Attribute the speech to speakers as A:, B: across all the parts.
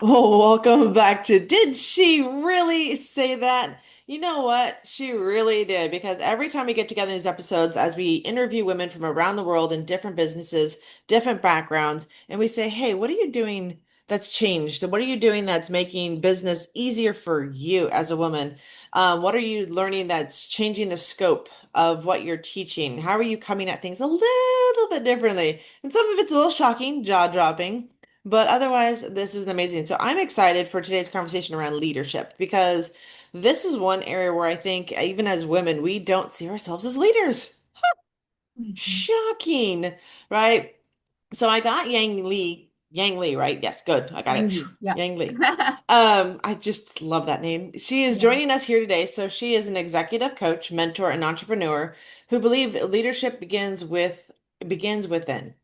A: Oh, welcome back to Did She Really Say That? You know what? She really did because every time we get together in these episodes, as we interview women from around the world in different businesses, different backgrounds, and we say, hey, what are you doing that's changed? What are you doing that's making business easier for you as a woman? What are you learning that's changing the scope of what you're teaching? How are you coming at things a little bit differently? And some of it's a little shocking, jaw-dropping. But otherwise, this is amazing. So I'm excited for today's conversation around leadership because this is one area where I think, even as women, we don't see ourselves as leaders.
B: Mhm.
A: Shocking, right? So I got Yang Lee, right? Yes, good. I got it. Phew,
B: Yengyee, yeah.
A: Yang Lee. I just love that name. She is
B: Yeah.
A: joining us here today. So she is an executive coach, mentor, and entrepreneur who believe leadership begins within.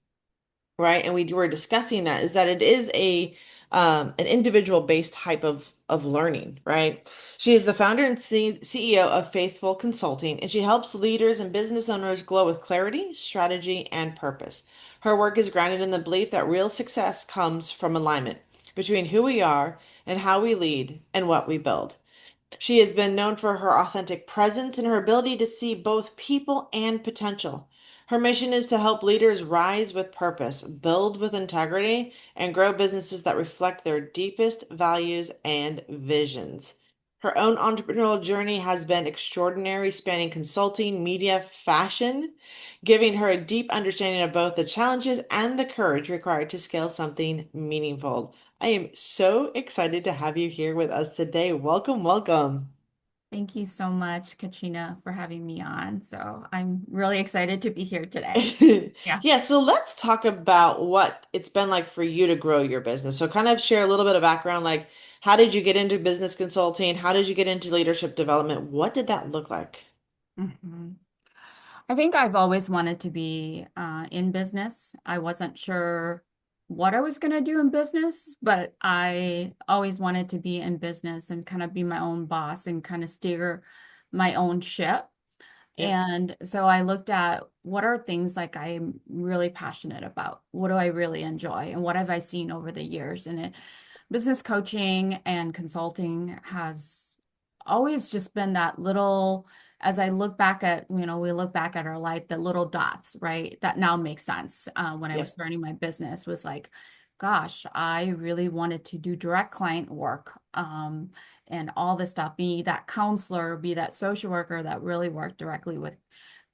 A: Right? And we were discussing that is that it is a an individual based type of learning, right? She is the founder and CEO of Faithful Consulting, and she helps leaders and business owners glow with clarity, strategy, and purpose. Her work is grounded in the belief that real success comes from alignment between who we are and how we lead and what we build. She has been known for her authentic presence and her ability to see both people and potential. Her mission is to help leaders rise with purpose, build with integrity, and grow businesses that reflect their deepest values and visions. Her own entrepreneurial journey has been extraordinary, spanning consulting, media, fashion, giving her a deep understanding of both the challenges and the courage required to scale something meaningful. I am so excited to have you here with us today. Welcome, welcome.
B: Thank you so much, Katrina, for having me on. So I'm really excited to be here today. Yeah.
A: Yeah, so let's talk about what it's been like for you to grow your business. So kind of share a little bit of background, like how did you get into business consulting? How did you get into leadership development? What did that look like?
B: Mhm. I think I've always wanted to be in business. I wasn't sure what I was going to do in business, but I always wanted to be in business and kind of be my own boss and kind of steer my own ship.
A: Yeah.
B: And so I looked at what are things like I'm really passionate about? What do I really enjoy? And what have I seen over the years? Business coaching and consulting has always just been that little, as I look back at, we look back at our life, the little dots, right? That now makes sense. When I was
A: Yeah.
B: starting my business was like, gosh, I really wanted to do direct client work. And all this stuff, be that counselor, be that social worker that really worked directly with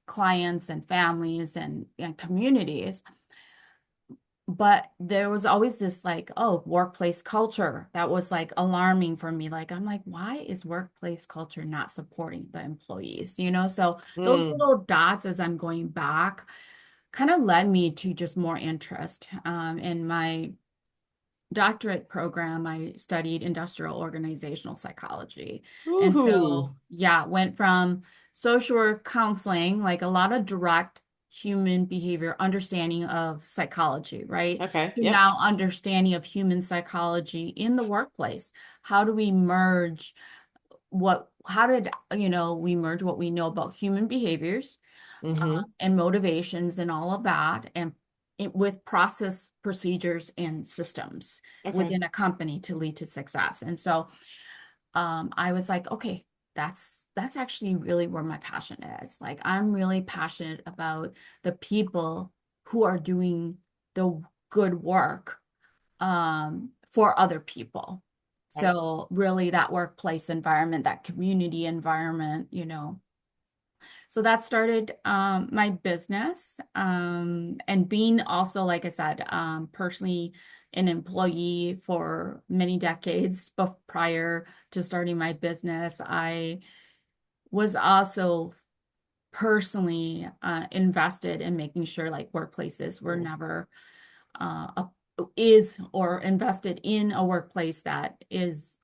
B: clients and families and communities. But there was always this like, oh, workplace culture that was like alarming for me. Like, I'm like, why is workplace culture not supporting the employees? So those
A: Mm,
B: little dots as I'm going back kind of led me to just more interest. In my doctorate program, I studied industrial organizational psychology. And
A: woohoo.
B: so, yeah, went from social work counseling, like a lot of direct human behavior, understanding of psychology, right?
A: Okay.
B: To
A: Yep.
B: now understanding of human psychology in the workplace. How do we merge how did, we merge what we know about human behaviors
A: Mm-hmm.
B: and motivations and all of that, and with process, procedures, and systems
A: Okay.
B: within a company to lead to success. And so I was like, okay, that's actually really where my passion is. Like I'm really passionate about the people who are doing the good work for other people.
A: Got it.
B: So really that workplace environment, that community environment, so that started my business. And being also, like I said, personally an employee for many decades prior to starting my business, I was also personally invested in making sure like workplaces were
A: Mm,
B: never is or invested in a workplace that is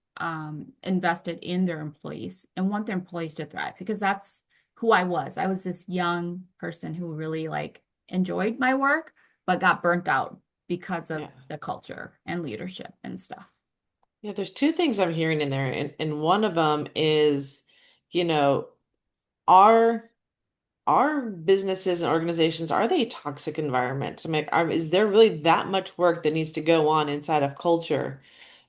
B: invested in their employees and want their employees to thrive because that's who I was. I was this young person who really like enjoyed my work, but got burnt out because of
A: yeah.
B: the culture and leadership and stuff.
A: Yeah, there's two things I'm hearing in there, and one of them is, you know, are our businesses and organizations, are they toxic environments? I mean, is there really that much work that needs to go on inside of culture?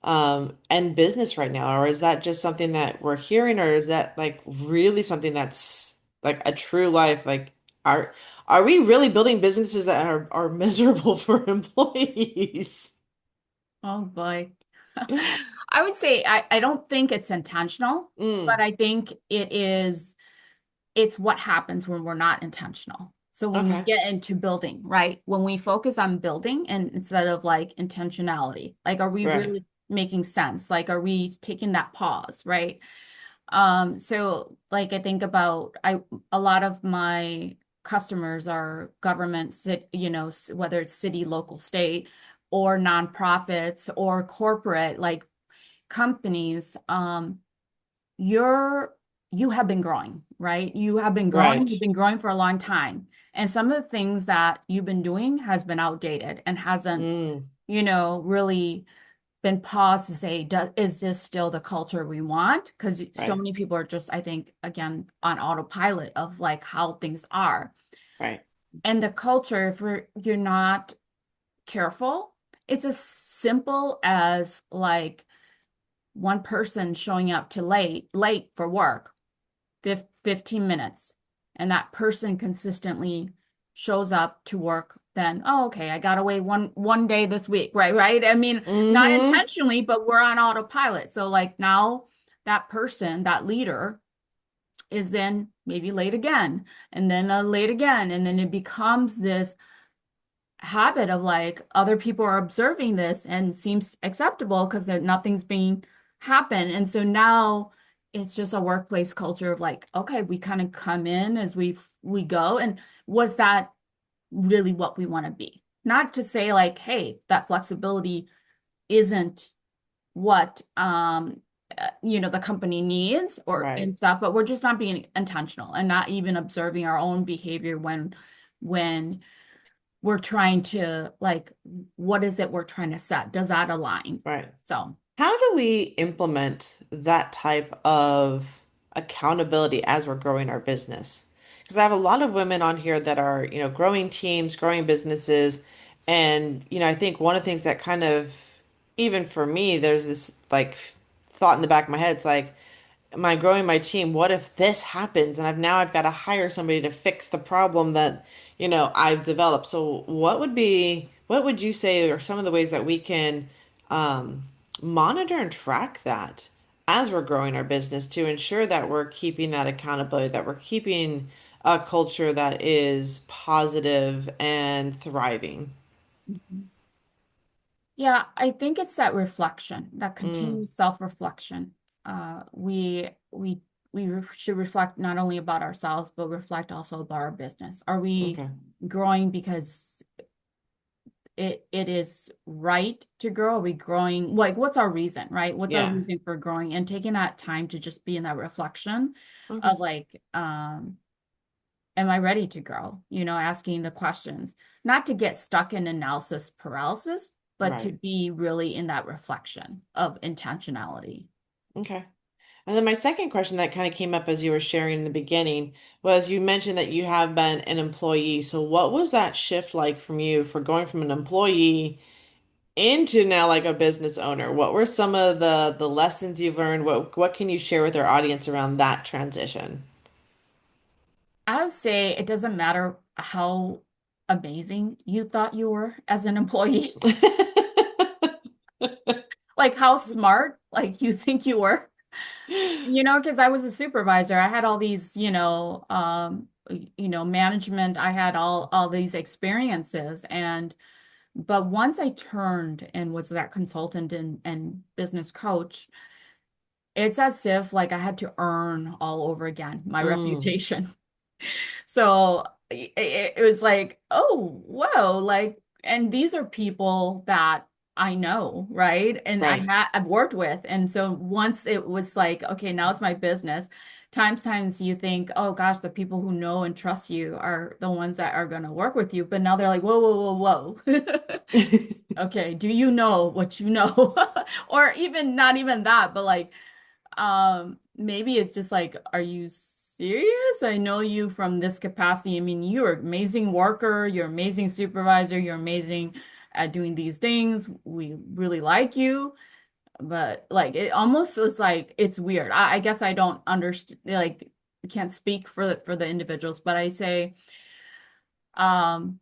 A: and business right now? Or is that just something that we're hearing, or is that like really something that's like a true life? Like, are are we really building businesses that are miserable for employees?
B: Oh boy. I would say I don't think it's intentional, but
A: Mm,
B: I think it's what happens when we're not intentional. So when we
A: okay,
B: get into building, right? When we focus on building and instead of like intentionality, like are we
A: right,
B: really making sense? Like are we taking that pause, right? So like I think about a lot of my customers are governments, whether it's city, local, state, or nonprofits or corporate like companies. You're you have been growing, right?
A: right.
B: You've been growing for a long time. And some of the things that you've been doing has been outdated and hasn't,
A: Mm,
B: really been paused to say, is this still the culture we want? Because so
A: right,
B: many people are just, I think, again, on autopilot of like how things are.
A: right,
B: And the culture, if you're not careful, it's as simple as like one person showing up to late for work 15 minutes, and that person consistently shows up to work, then, oh, okay, I got away one day this week, right? I mean, not
A: mm-hmm,
B: intentionally, but we're on autopilot. So like now that person, that leader is then maybe late again, and then late again, and then it becomes this habit of like other people are observing this and seems acceptable because nothing's being happen. And so now it's just a workplace culture of like, okay, we kind of come in as we go. And was that really what we want to be? Not to say like, hey, that flexibility isn't what the company needs or
A: right.
B: and stuff, but we're just not being intentional and not even observing our own behavior when we're trying to like what is it we're trying to set? Does that align?
A: Right.
B: So
A: How do we implement that type of accountability as we're growing our business? Because I have a lot of women on here that are, growing teams, growing businesses. And, I think one of the things that kind of, even for me, there's this like thought in the back of my head. It's like, am I growing my team? What if this happens and I've got to hire somebody to fix the problem that, I've developed. So what would you say are some of the ways that we can um, monitor and track that as we're growing our business to ensure that we're keeping that accountability, that we're keeping a culture that is positive and thriving?
B: mhm. Yeah, I think it's that reflection, that
A: Mm,
B: continuous self-reflection. We should reflect not only about ourselves, but reflect also about our business. Are we
A: okay.
B: growing because it is right to grow? Are we growing? Like, what's our reason, right? What's our
A: Yeah.
B: reason for growing? And taking that time to just be in that reflection
A: Okay.
B: of like, am I ready to grow? Asking the questions, not to get stuck in analysis paralysis, but to
A: Right.
B: be really in that reflection of intentionality.
A: Okay. And then my second question that kind of came up as you were sharing in the beginning was you mentioned that you have been an employee. So what was that shift like from you for going from an employee into now like a business owner? What were some of the lessons you've learned? What can you share with our audience around that transition?
B: I would say it doesn't matter how amazing you thought you were as an employee, like how smart like you think you were. Because I was a supervisor, I had all these, management, I had all these experiences, and but once I turned and was that consultant and business coach, it's as if like I had to earn all over again my
A: Mm,
B: reputation. So it was like, oh, whoa, like, and these are people that I know, right? And
A: right.
B: I've worked with. And so once it was like, okay, now it's my business. Times you think, oh gosh, the people who know and trust you are the ones that are going to work with you. But now they're like, whoa, whoa, whoa, whoa. Okay, do you know what you know? Or even not even that, but like maybe it's just like, are you serious? I know you from this capacity. I mean, you're an amazing worker, you're an amazing supervisor, you're amazing at doing these things. We really like you. but like it almost was like it's weird. I guess I don't understand, like can't speak for the individuals, but I say um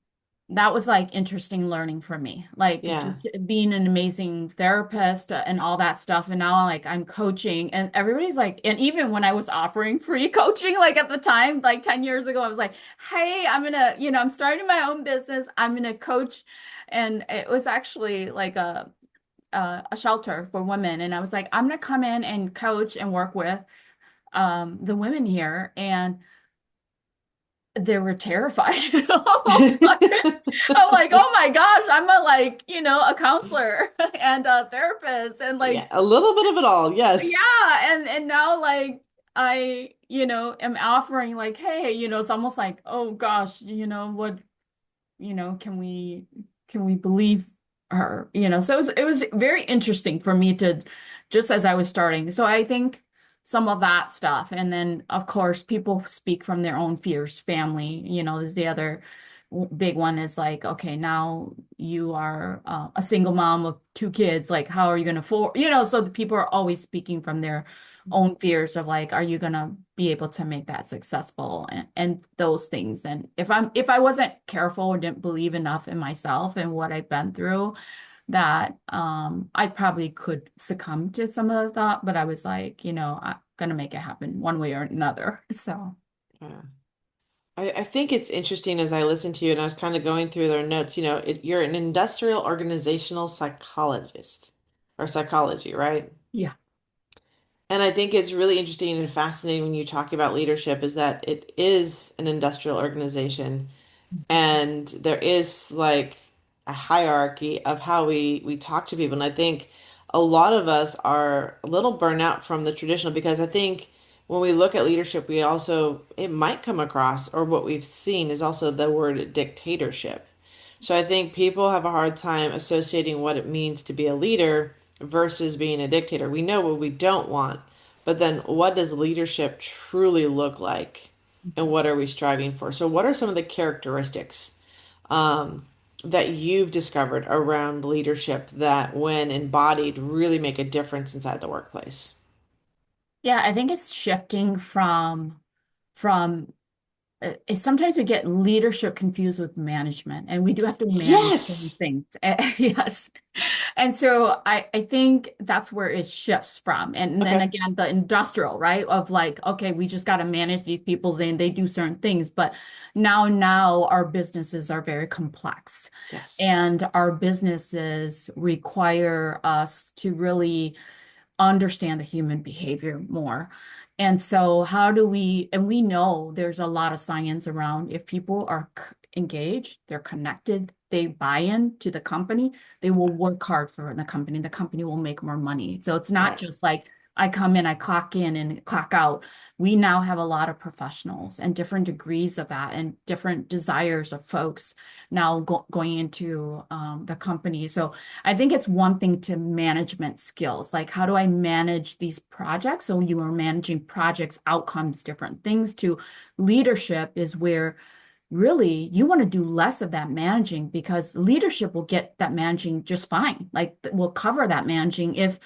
B: that was like interesting learning for me. Like
A: Yeah.
B: just being an amazing therapist and all that stuff. And now like I'm coaching and everybody's like, and even when I was offering free coaching, like at the time, like 10 years ago, I was like, hey, I'm gonna, I'm starting my own business. I'm gonna coach. And it was actually like a shelter for women. And I was like, I'm gonna come in and coach and work with the women here. And they were terrified. I'm like, oh my gosh, I'm a like, a counselor and a therapist and
A: Yeah,
B: like,
A: a little bit of it all. Yes.
B: yeah, and now like I, am offering like, hey, it's almost like, oh gosh, what, can we believe her? So it was very interesting for me to just as I was starting. So I think some of that stuff, and then of course people speak from their own fears. Family, is the other big one. Is like, okay, now you are a single mom of two kids. Like, how are you going to afford? So the people are always speaking from their own fears of like, are you gonna be able to make that successful and those things. And if I wasn't careful or didn't believe enough in myself and what I've been through, that I probably could succumb to some of the thought, but I was like, I'm gonna make it happen one way or another. So
A: Yeah. I think it's interesting as I listen to you and I was kind of going through their notes, you're an industrial organizational psychologist or psychology, right?
B: yeah.
A: And I think it's really interesting and fascinating when you talk about leadership is that it is an industrial organization and there is like a hierarchy of how we talk to people. And I think a lot of us are a little burnt out from the traditional because I think when we look at leadership, we also it might come across or what we've seen is also the word dictatorship. So I think people have a hard time associating what it means to be a leader versus being a dictator. We know what we don't want, but then what does leadership truly look like? And what are we striving for? So, what are some of the characteristics um, that you've discovered around leadership that, when embodied, really make a difference inside the workplace?
B: Yeah, I think it's shifting from sometimes we get leadership confused with management, and we do have to manage certain
A: Yes.
B: things. Yes. And so I think that's where it shifts from. And then
A: Okay.
B: again, the industrial, right? Of like, okay, we just got to manage these people and they do certain things. But now our businesses are very complex.
A: Yes.
B: And our businesses require us to really understand the human behavior more. And so, how do we, and we know there's a lot of science around if people are engaged, they're connected, they buy in to the company, they will work hard for the company will make more money. So, it's not
A: Right.
B: just like I come in, I clock in and clock out. We now have a lot of professionals and different degrees of that and different desires of folks now going into the company. So, I think it's one thing to management skills. Like, how do I manage these projects? So you are managing projects, outcomes, different things to leadership is where really you want to do less of that managing because leadership will get that managing just fine. Like will cover that managing if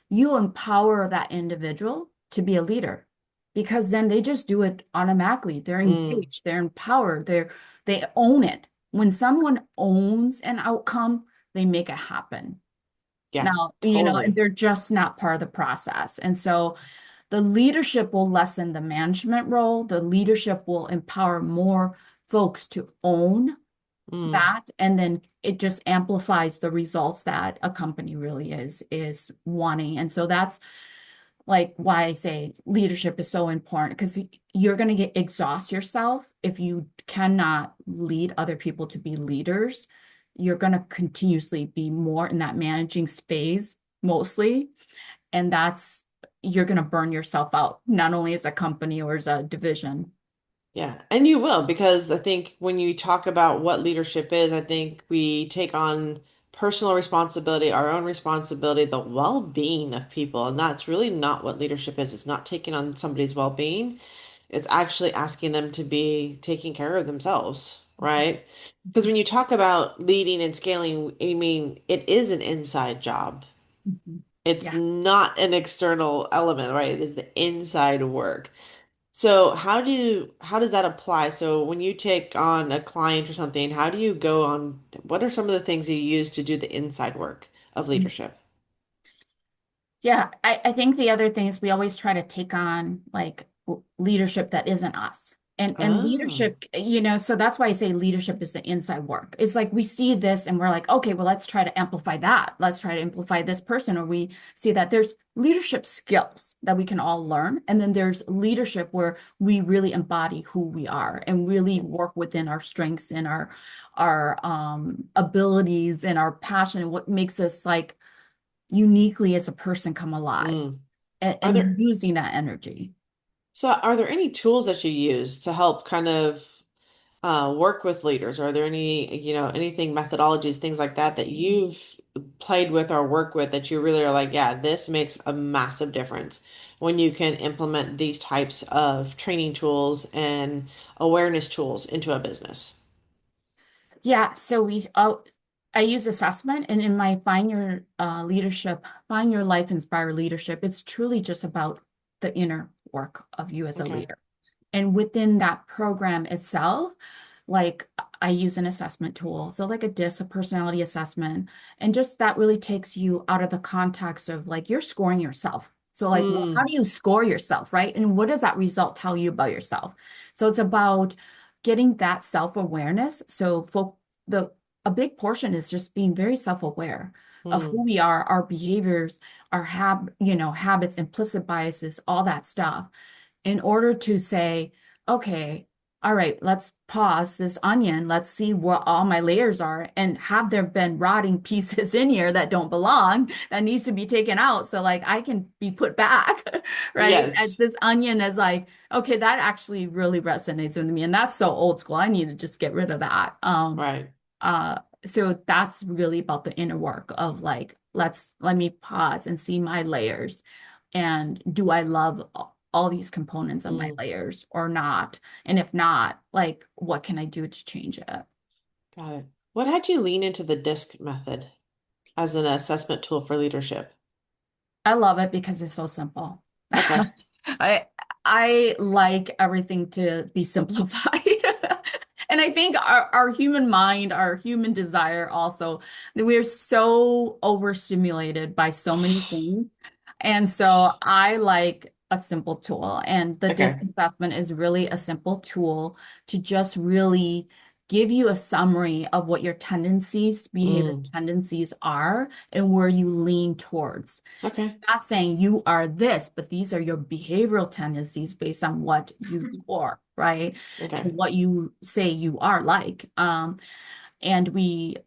B: you empower that individual to be a leader because then they just do it automatically. They're
A: Mm,
B: engaged, they're empowered, they own it. When someone owns an outcome, they make it happen.
A: yeah,
B: Now, and
A: totally.
B: they're just not part of the process. And so the leadership will lessen the management role. The leadership will empower more folks to own
A: Mm,
B: that. And then it just amplifies the results that a company really is wanting. And so that's like why I say leadership is so important because you're going to get exhaust yourself if you cannot lead other people to be leaders. You're going to continuously be more in that managing phase mostly, and that's you're going to burn yourself out not only as a company or as a division.
A: yeah, and you will because I think when you talk about what leadership is, I think we take on personal responsibility, our own responsibility, the well-being of people, and that's really not what leadership is. It's not taking on somebody's well-being. It's actually asking them to be taking care of themselves, right? Because when you talk about leading and scaling, I mean, it is an inside job. It's
B: Yeah.
A: not an external element, right? It is the inside work. So how does that apply? So when you take on a client or something, how do you go on, what are some of the things you use to do the inside work of leadership?
B: Yeah, I think the other thing is we always try to take on like leadership that isn't us. And
A: Oh.
B: leadership, so that's why I say leadership is the inside work. It's like we see this and we're like, okay, well, let's try to amplify that. Let's try to amplify this person. Or we see that there's leadership skills that we can all learn. And then there's leadership where we really embody who we are and really work within our strengths and our abilities and our passion and what makes us like uniquely as a person come alive
A: Mm.
B: and,
A: Are
B: and
A: there
B: using that energy.
A: So are there any tools that you use to help kind of work with leaders? Are there any, anything, methodologies, things like that that you've played with or work with that you really are like, yeah, this makes a massive difference when you can implement these types of training tools and awareness tools into a business?
B: Yeah, so I use assessment and in my Find Your Leadership, Find Your Life Inspire Leadership, it's truly just about the inner work of you as a
A: Okay.
B: leader. And within that program itself, like I use an assessment tool. So like a DISC, a personality assessment, and just that really takes you out of the context of like you're scoring yourself. So like, well, how
A: Mm,
B: do you score yourself, right? And what does that result tell you about yourself? So it's about getting that self-awareness. So for the a big portion is just being very self-aware of who
A: mm,
B: we are, our behaviors, our habits, implicit biases, all that stuff in order to say, okay, all right, let's pause this onion. Let's see what all my layers are and have there been rotting pieces in here that don't belong that needs to be taken out so like I can be put back, right? As
A: yes.
B: this onion is like, okay, that actually really resonates with me. And that's so old school. I need to just get rid of that.
A: Right.
B: Uh, so that's really about the inner work of like, let me pause and see my layers. And do I love all these components of my
A: Mm,
B: layers or not? And if not, like, what can I do to change it?
A: got it. What had you lean into the DISC method as an assessment tool for leadership?
B: I love it because it's so simple.
A: Okay.
B: I I like everything to be simplified. And I think our human mind, our human desire also, that we're so overstimulated by so many things. And so I like a simple tool. And the DISC
A: Okay.
B: assessment is really a simple tool to just really give you a summary of what your tendencies, behavior
A: Mm,
B: tendencies are, and where you lean towards.
A: okay.
B: Not saying you are this, but these are your behavioral tendencies based on what you score, right?
A: Okay.
B: And what you say you are like. And we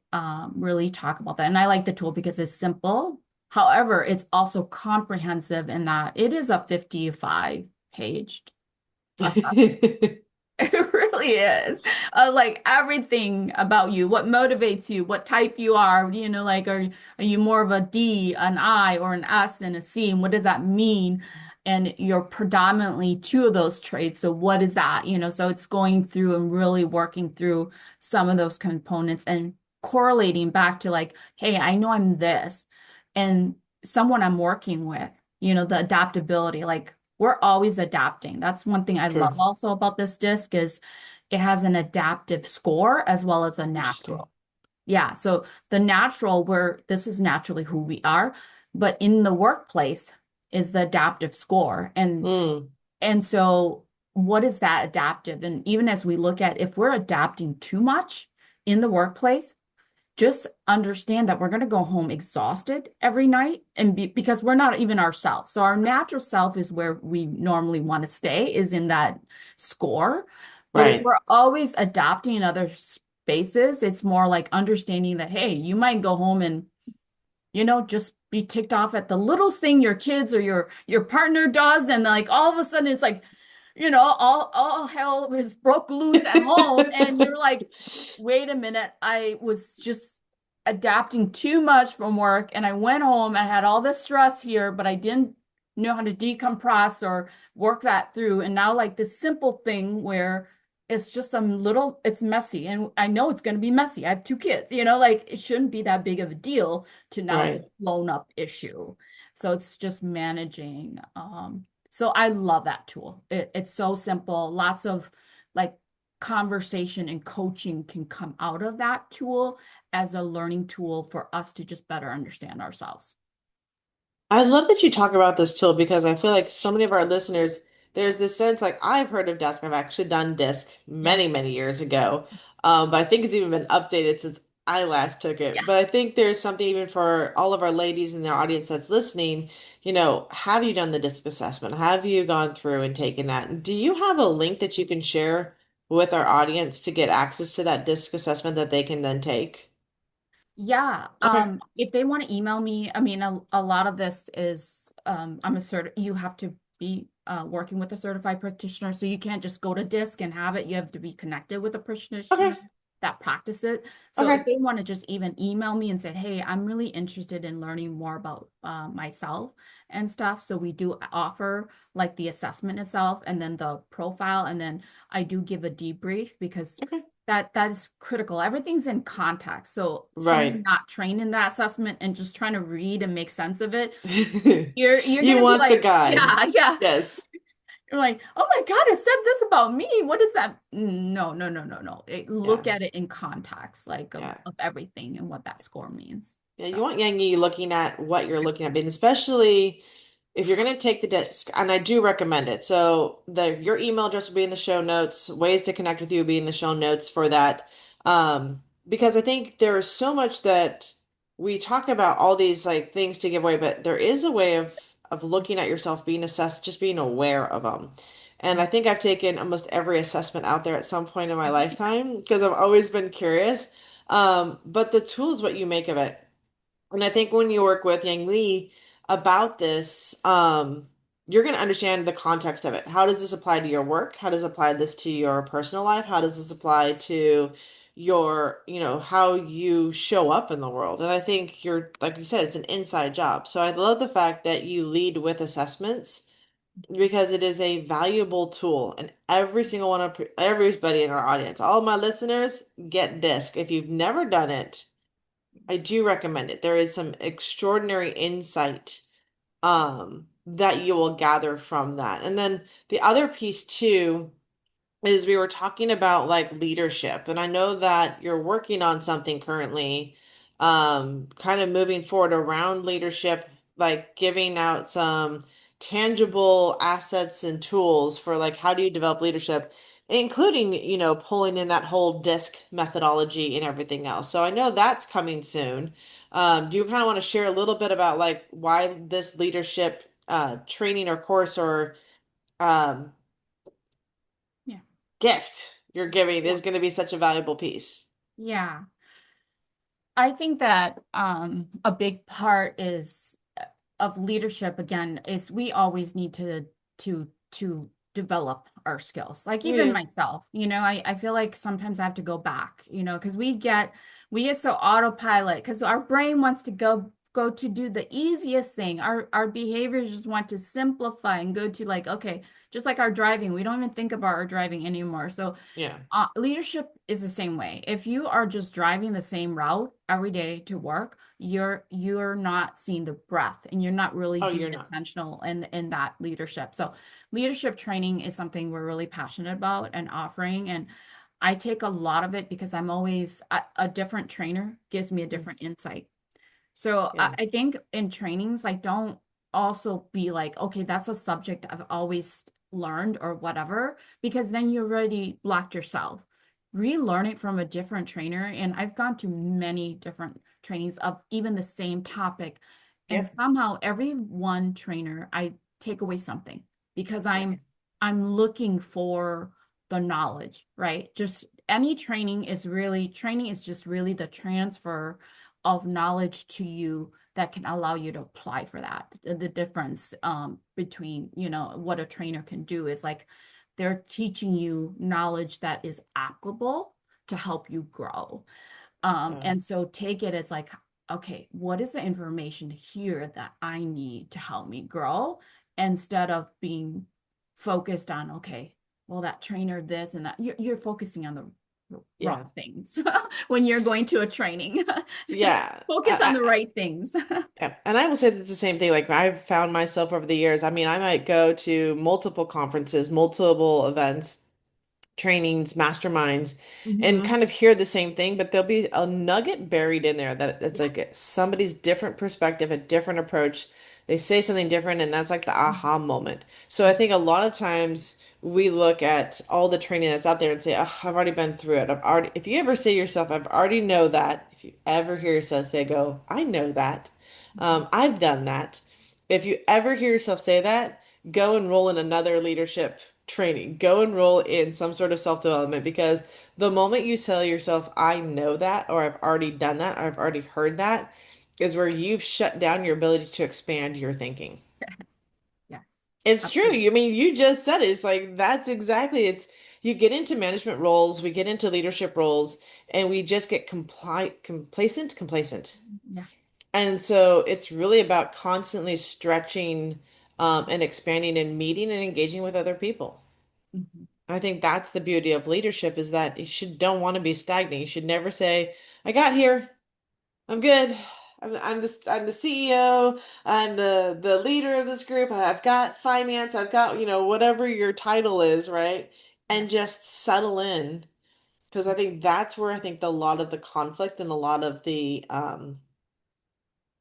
B: really talk about that. And I like the tool because it's simple. However, it's also comprehensive in that it is a 55 paged assessment. It really is. Like everything about you, what motivates you, what type you are, like are you more of a D, an I, or an S and a C? And what does that mean? And you're predominantly two of those traits. So what is that? So it's going through and really working through some of those components and correlating back to like, hey, I know I'm this. And someone I'm working with, the adaptability, like we're always adapting. That's one thing I
A: True.
B: love also about this disc is it has an adaptive score as well as a
A: Interesting.
B: natural. Yeah, so the natural where this is naturally who we are, but in the workplace is the adaptive score.
A: Mm,
B: And so what is that adaptive? And even as we look at if we're adapting too much in the workplace, just understand that we're going to go home exhausted every night and because we're not even ourselves. So our natural self is where we normally want to stay is in that score. But if
A: right.
B: we're always adapting in other spaces, it's more like understanding that, hey, you might go home and just be ticked off at the littlest thing your kids or your partner does, and like all of a sudden it's like, all hell is broke loose at home, and you're like, wait a minute, I was just adapting too much from work, and I went home, I had all this stress here, but I didn't know how to decompress or work that through, and now like this simple thing where it's just it's messy. And I know it's going to be messy. I have two kids, like it shouldn't be that big of a deal to now it's a
A: Right.
B: blown up issue. So it's just managing. So I love that tool. It's so simple. Lots of like conversation and coaching can come out of that tool as a learning tool for us to just better understand ourselves.
A: I love that you talk about this tool because I feel like so many of our listeners, there's this sense like I've heard of Desk. I've actually done Disc
B: Yeah.
A: many, many years ago. But I think it's even been updated since I last took
B: Yeah.
A: it. But I think there's something even for all of our ladies in the audience that's listening, have you done the DISC assessment? Have you gone through and taken that? Do you have a link that you can share with our audience to get access to that DISC assessment that they can then take?
B: Yeah.
A: Okay.
B: If they want to email me, I mean, a lot of this is, you have to be working with a certified practitioner. So you can't just go to DISC and have it. You have to be connected with a
A: Okay.
B: practitioner that practice it. So if
A: Okay.
B: they want to just even email me and say, hey, I'm really interested in learning more about myself and stuff. So we do offer like the assessment itself and then the profile. And then I do give a debrief because
A: Okay.
B: that is critical. Everything's in context. So someone
A: Right.
B: not trained in that assessment and just trying to read and make sense of it, you're
A: You
B: gonna be
A: want the
B: like,
A: guide.
B: yeah, yeah.
A: Yes.
B: You're like, oh my God, it said this about me. What is that? No, no, no, no, no.
A: Yeah.
B: Look at it in context, like
A: Yeah.
B: of everything and what that score means.
A: Yeah.
B: So
A: You want Yengyee looking at what you're looking at, and especially if you're going to take the disc, and I do recommend it. So your email address will be in the show notes. Ways to connect with you will be in the show notes for that. Because I think there's so much that we talk about all these like things to give away, but there is a way of looking at yourself, being assessed, just being aware of them. And I think I've taken almost every assessment out there at some point in my lifetime because I've always been curious. But the tool is what you make of it. And I think when you work with Yang Lee about this, you're going to understand the context of it. How does this apply to your work? How does it apply this to your personal life? How does this apply to how you show up in the world? And I think like you said, it's an inside job. So I love the fact that you lead with assessments because it is a valuable tool. And every single one of everybody in our audience, all of my listeners, get DISC. If you've never done it, I do recommend it. There is some extraordinary insight that you will gather from that. And then the other piece too is we were talking about like leadership, and I know that you're working on something currently, kind of moving forward around leadership, like giving out some tangible assets and tools for like how do you develop leadership, including, pulling in that whole DISC methodology and everything else. So I know that's coming soon. Do you kind of want to share a little bit about like why this leadership training or course or um,
B: yeah,
A: gift you're giving
B: yeah,
A: is going to be such a valuable piece.
B: yeah. I think that a big part is of leadership again is we always need to develop our skills. Like even
A: Yeah,
B: myself, I feel like sometimes I have to go back, because we get so autopilot because our brain wants to go to do the easiest thing. Our behaviors just want to simplify and go to like, okay, just like our driving, we don't even think about our driving anymore. So
A: yeah,
B: leadership is the same way. If you are just driving the same route every day to work, you're not seeing the breadth and you're not really
A: oh,
B: being
A: you're not.
B: intentional in that leadership. So leadership training is something we're really passionate about and offering. And I take a lot of it because I'm always a different trainer gives me a
A: Mm,
B: different insight. So
A: yeah,
B: I think in trainings, like don't also be like, okay, that's a subject I've always learned or whatever, because then you already blocked yourself. Relearn it from a different trainer. And I've gone to many different trainings of even the same topic. And
A: yep,
B: somehow every one trainer, I take away something because
A: yeah,
B: I'm looking for the knowledge, right? Just any training is just really the transfer of knowledge to you that can allow you to apply for that. The difference between, what a trainer can do is like they're teaching you knowledge that is applicable to help you grow.
A: yeah,
B: And so take it as like, okay, what is the information here that I need to help me grow instead of being focused on, okay, well, that trainer, this and that. You're focusing on the wrong
A: Yeah.
B: things when you're going to a training.
A: Yeah.
B: Focus on the right things.
A: Yeah. And I will say that the same thing. Like I've found myself over the years. I mean, I might go to multiple conferences, multiple events, trainings, masterminds, and
B: Hmm.
A: kind of hear the same thing, but there'll be a nugget buried in there that it's
B: Yeah.
A: like somebody's different perspective, a different approach. They say something different, and that's like the aha moment. So I think a lot of times we look at all the training that's out there and say, oh, I've already been through it. I've already, if you ever say to yourself, I've already know that, if you ever hear yourself say, go, I know that.
B: Mhm.
A: I've done that. If you ever hear yourself say that, go enroll in another leadership training. Go enroll in some sort of self-development because the moment you tell yourself, I know that, or I've already done that, or I've already heard that, is where you've shut down your ability to expand your thinking.
B: Yes. Yes.
A: It's true.
B: Absolutely.
A: You mean you just said it. It's like that's exactly it's you get into management roles, we get into leadership roles, and we just get complacent.
B: Yeah.
A: And so it's really about constantly stretching and expanding and meeting and engaging with other people.
B: Mhm.
A: I think that's the beauty of leadership is that you should don't want to be stagnant. You should never say, I got here. I'm good. I'm the CEO. I'm the leader of this group. I've got finance. I've got, whatever your title is, right?
B: Yeah.
A: And just settle in. Because I think that's where I think a lot of the conflict and a lot of the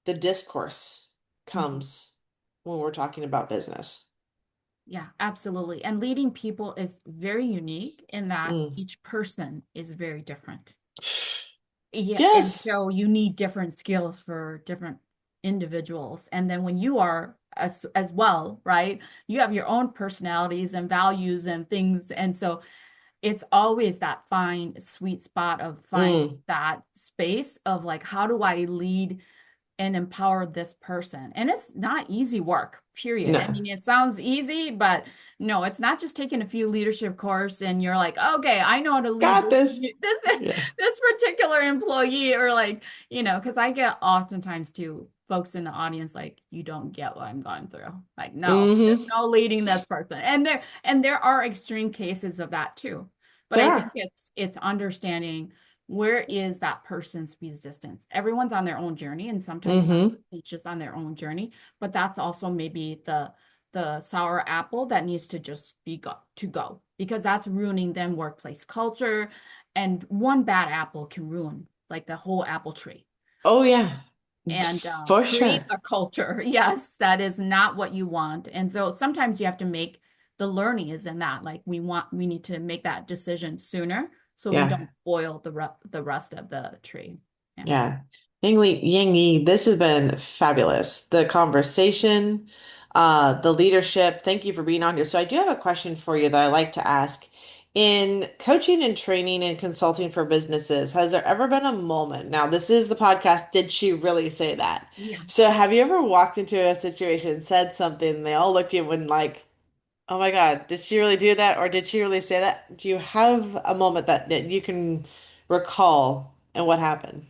A: discourse
B: Mhm.
A: comes when we're talking about business.
B: Yeah, absolutely. And leading people is very unique in that
A: Mm.
B: each person is very different. Yeah, and
A: Yes.
B: so you need different skills for different individuals. And then when you are as well, right? You have your own personalities and values and things. And so it's always that fine, sweet spot of finding
A: Mm.
B: that space of like, how do I lead and empower this person? And it's not easy work, period. I
A: No.
B: mean, it sounds easy, but no, it's not just taking a few leadership course and you're like, okay, I know how to lead
A: Got
B: this
A: this.
B: this
A: Yeah.
B: this particular employee, or like, because I get oftentimes too folks in the audience like, you don't get what I'm going through. Like, no, there's
A: Hmm.
B: no leading this person. And there are extreme cases of that too. But
A: There
B: I think
A: are.
B: it's understanding where is that person's resistance. Everyone's on their own journey, and sometimes that
A: Hmm.
B: person's just on their own journey, but that's also maybe the sour apple that needs to just be go because that's ruining them workplace culture, and one bad apple can ruin like the whole apple tree
A: Oh yeah.
B: and
A: For
B: create
A: sure.
B: a culture, yes, that is not what you want. And so sometimes you have to make the learning is in that, like we need to make that decision sooner so we
A: Yeah.
B: don't boil the rest of the tree. Yeah.
A: Yeah. Yang Yi, this has been fabulous. The conversation, the leadership. Thank you for being on here. So I do have a question for you that I like to ask. In coaching and training and consulting for businesses, has there ever been a moment? Now, this is the podcast. Did she really say that?
B: Yeah.
A: So have you ever walked into a situation, said something, and they all looked at you and like, oh my God, did she really do that? Or did she really say that? Do you have a moment that you can recall and what happened?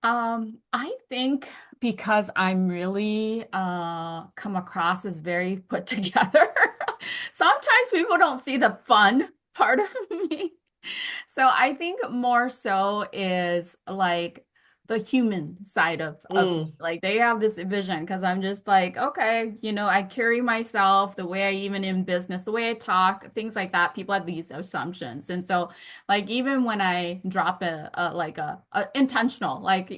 B: I think because I'm really come across as very put together. Sometimes people don't see the fun part of me. So I think more so is like the human side of me.
A: Mm,
B: Like they have this vision because I'm just like, okay, I carry myself the way I even in business, the way I talk, things like that. People have these assumptions. And so like even when I drop a intentional like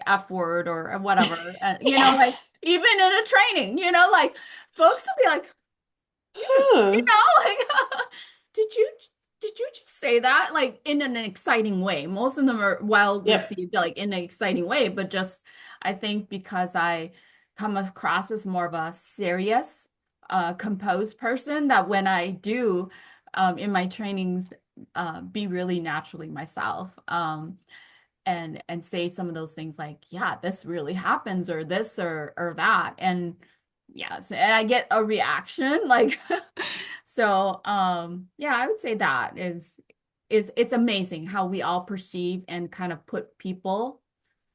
B: F word or whatever, like
A: yes.
B: even in a training, like folks will be like,
A: Huh.
B: like, did you did you just say that like in an exciting way? Most of them are well
A: Yep.
B: received, like in an exciting way, but just I think because I come across as more of a serious, composed person, that when I do in my trainings be really naturally myself. And say some of those things like, yeah, this really happens, or this or that. And yes, and I get a reaction like so yeah, I would say that is it's amazing how we all perceive and kind of put people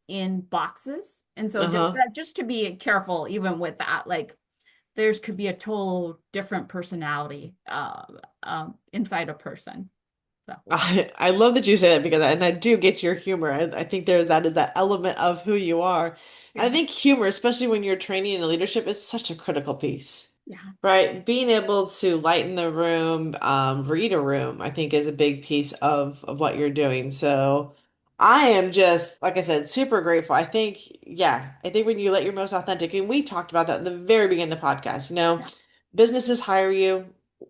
B: in boxes. And so
A: Uh-huh.
B: just to be careful even with that, like there's could be a total different personality inside a person. So
A: I love that you say that because and I do get your humor. I think there's that is that element of who you are. And I
B: yeah,
A: think humor, especially when you're training in leadership, is such a critical piece.
B: yeah,
A: Right. Being able to lighten the room, read a room, I think is a big piece of what you're doing. So I am just, like I said, super grateful. I think, yeah, I think when you let your most authentic, and we talked about that in the very beginning of the podcast,
B: yeah,
A: businesses hire you,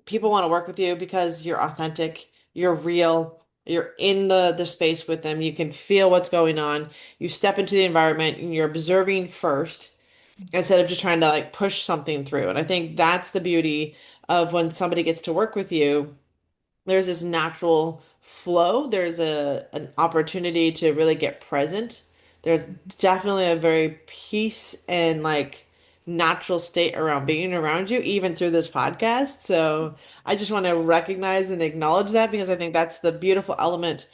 A: people want to work with you because you're authentic, you're real, you're in the space with them, you can feel what's going on, you step into the environment and you're observing first instead of just trying to like push something through. And I think that's the beauty of when somebody gets to work with you, there's this natural flow. There's an opportunity to really get present. There's definitely a very peace and like natural state around being around you, even through this podcast. So I just want to recognize and acknowledge that because I think that's the beautiful element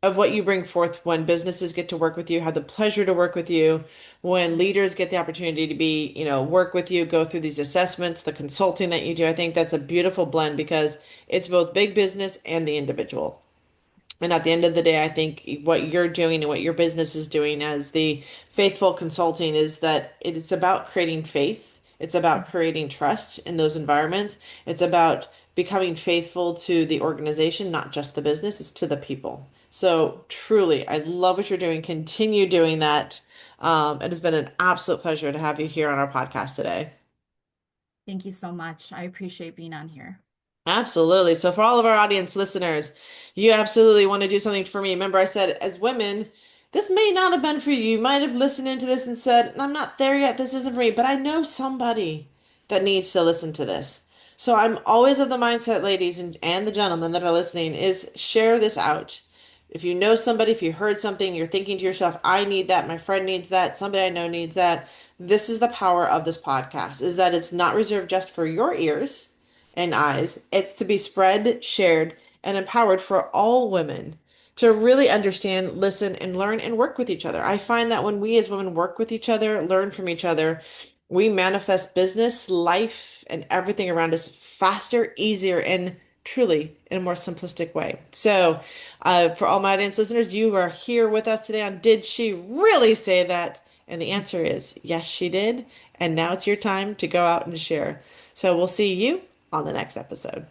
A: of what you bring forth when businesses get to work with you, have the pleasure to work with you, when leaders get the opportunity to be, work with you, go through these assessments, the consulting that you do. I think that's a beautiful blend because it's both big business and the individual. And at the end of the day, I think what you're doing and what your business is doing as the faithful consulting is that it's about creating faith. It's about creating trust in those environments. It's about becoming faithful to the organization, not just the business, it's to the people. So truly, I love what you're doing. Continue doing that. It has been an absolute pleasure to have you here on our podcast today.
B: thank you so much. I appreciate being on here.
A: Absolutely. So for all of our audience listeners, you absolutely want to do something for me. Remember, I said as women, this may not have been for you. You might have listened into this and said, I'm not there yet. This isn't for me. But I know somebody that needs to listen to this. So I'm always of the mindset, ladies and the gentlemen that are listening, is share this out. If you know somebody, if you heard something, you're thinking to yourself, I need that, my friend needs that, somebody I know needs that. This is the power of this podcast, is that it's not reserved just for your ears and eyes. It's to be spread, shared, and empowered for all women to really understand, listen, and learn and work with each other. I find that when we as women work with each other, learn from each other, we manifest business, life, and everything around us faster, easier, and truly in a more simplistic way. So, for all my audience listeners, you are here with us today on Did She Really Say That? And the answer is yes, she did. And now it's your time to go out and share. So we'll see you on the next episode.